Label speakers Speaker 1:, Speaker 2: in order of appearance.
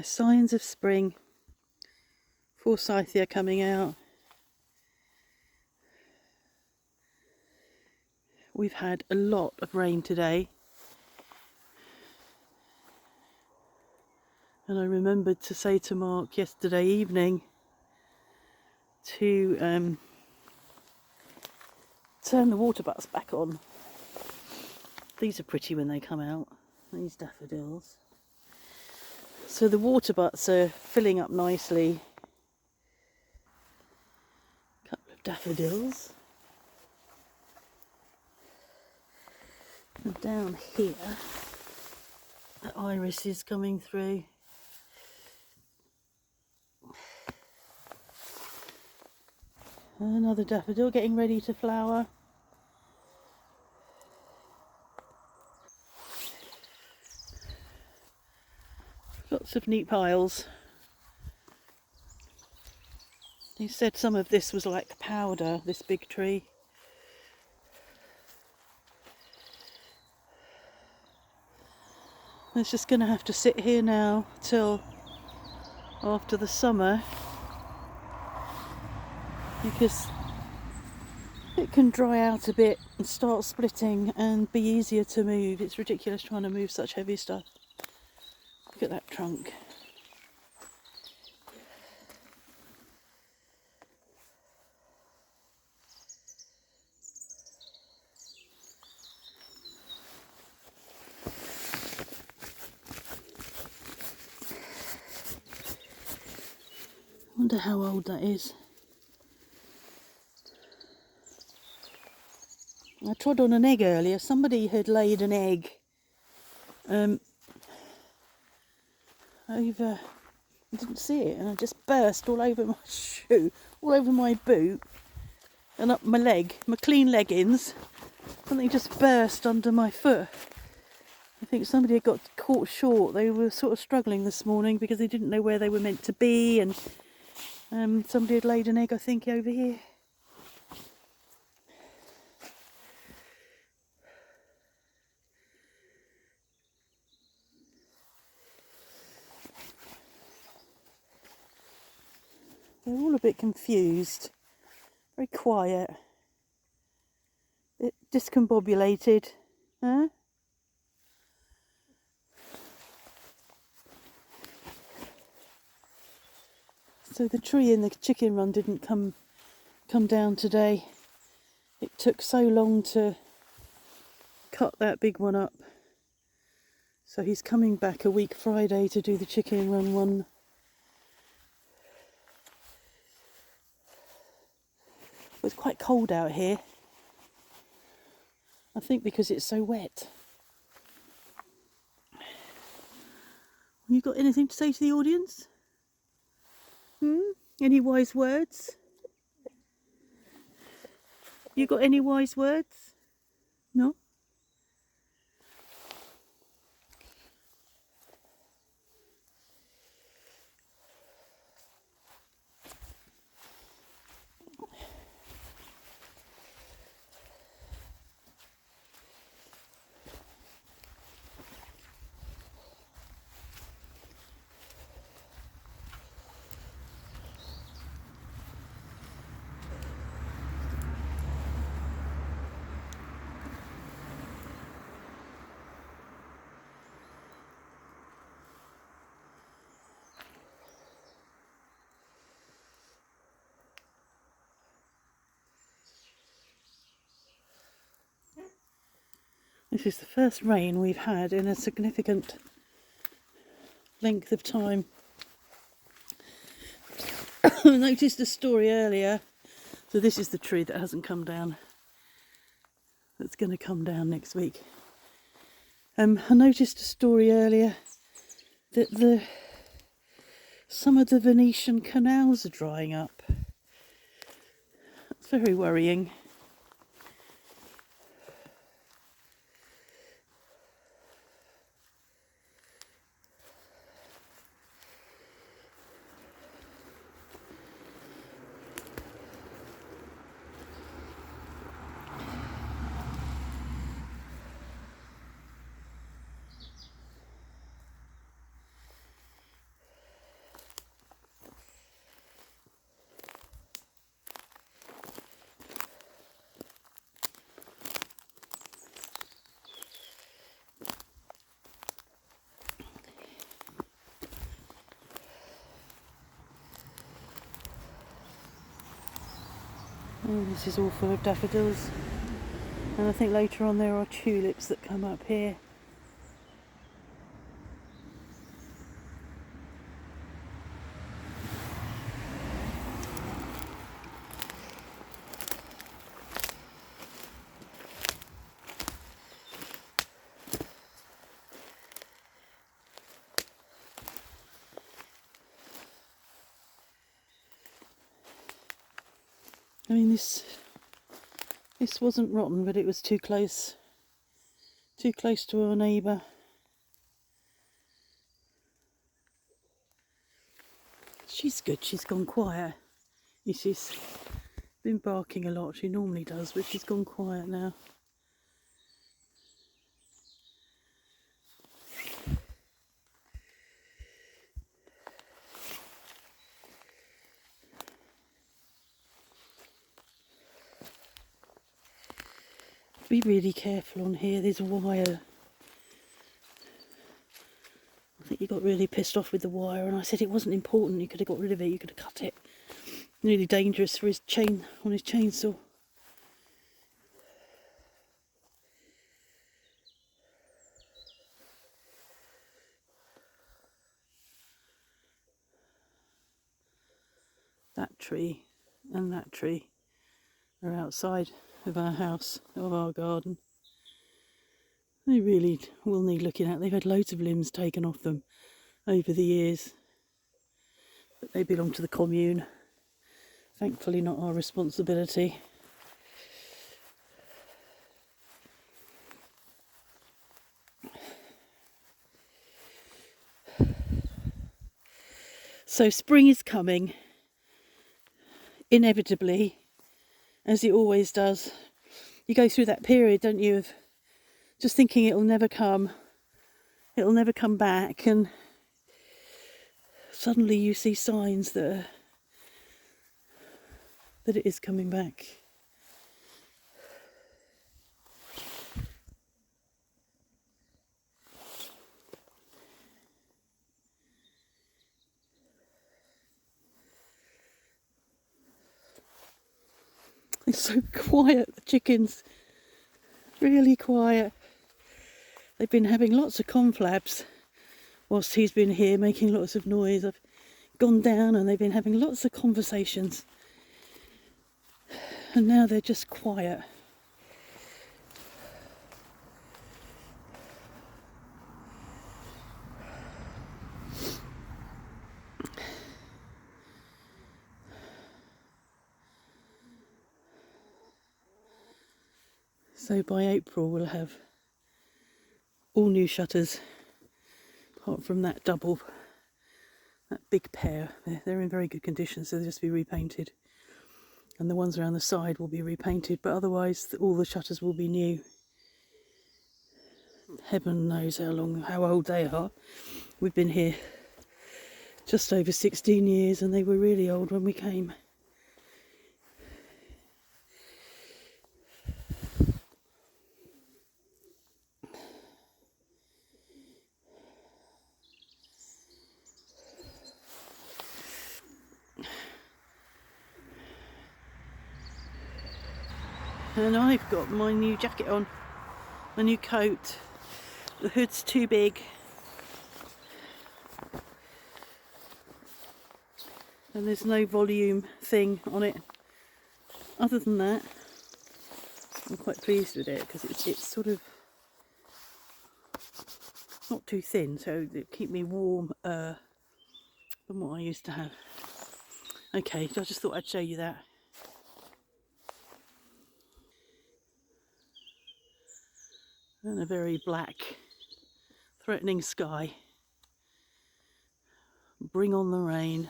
Speaker 1: Signs of spring. Forsythia coming out. We've had a lot of rain today. And I remembered to say to Mark yesterday evening to turn the water butts back on. These are pretty when they come out, these daffodils. So the water butts are filling up nicely. A couple of daffodils. And down here, the iris is coming through. Another daffodil getting ready to flower. Lots of neat piles. He said some of this was like powder, this big tree. It's just going to have to sit here now till after the summer, because it can dry out a bit and start splitting and be easier to move. It's ridiculous trying to move such heavy stuff. Look at that trunk. I wonder how old that is. I trod on an egg earlier. Somebody had laid an egg over, I didn't see it, and I just burst all over my shoe, all over my boot and up my leg, my clean leggings. Something just burst under my foot. I think somebody had got caught short. They were sort of struggling this morning because they didn't know where they were meant to be, and somebody had laid an egg, I think, over here. They're all a bit confused, very quiet, a bit discombobulated, huh? So the tree in the chicken run didn't come down today. It took so long to cut that big one up. So he's coming back a week Friday to do the chicken run one. It's quite cold out here. I think because it's so wet. You got anything to say to the audience? Any wise words? You got any wise words? No? This is the first rain we've had in a significant length of time. I noticed a story earlier. So this is the tree that hasn't come down. That's going to come down next week. I noticed a story earlier that some of the Venetian canals are drying up. That's very worrying. Oh, this is all full of daffodils. And I think later on there are tulips that come up here. I mean, this wasn't rotten, but it was too close to our neighbour. She's good, she's gone quiet. She's been barking a lot, she normally does, but she's gone quiet now. Be really careful on here, there's wire. I think he got really pissed off with the wire, and I said it wasn't important, you could have got rid of it, you could have cut it. Really dangerous for his chain, on his chainsaw. That tree and that tree are outside of our house, of our garden. They really will need looking at. They've had loads of limbs taken off them over the years, but they belong to the commune. Thankfully not our responsibility. So spring is coming, inevitably, as it always does. You go through that period, don't you, of just thinking it'll never come back, and suddenly you see signs that it is coming back. It's so quiet, the chickens, really quiet. They've been having lots of confabs whilst he's been here, making lots of noise. I've gone down and they've been having lots of conversations, and now they're just quiet. So by April we'll have all new shutters, apart from that double, that big pair. They're in very good condition, so they'll just be repainted. And the ones around the side will be repainted, but otherwise all the shutters will be new. Heaven knows how old they are. We've been here just over 16 years, and they were really old when we came. And I've got my new jacket on, my new coat. The hood's too big. And there's no volume thing on it. Other than that, I'm quite pleased with it, because it's sort of not too thin, so it keep me warm than what I used to have. Okay, I just thought I'd show you that. And a very black, threatening sky. Bring on the rain.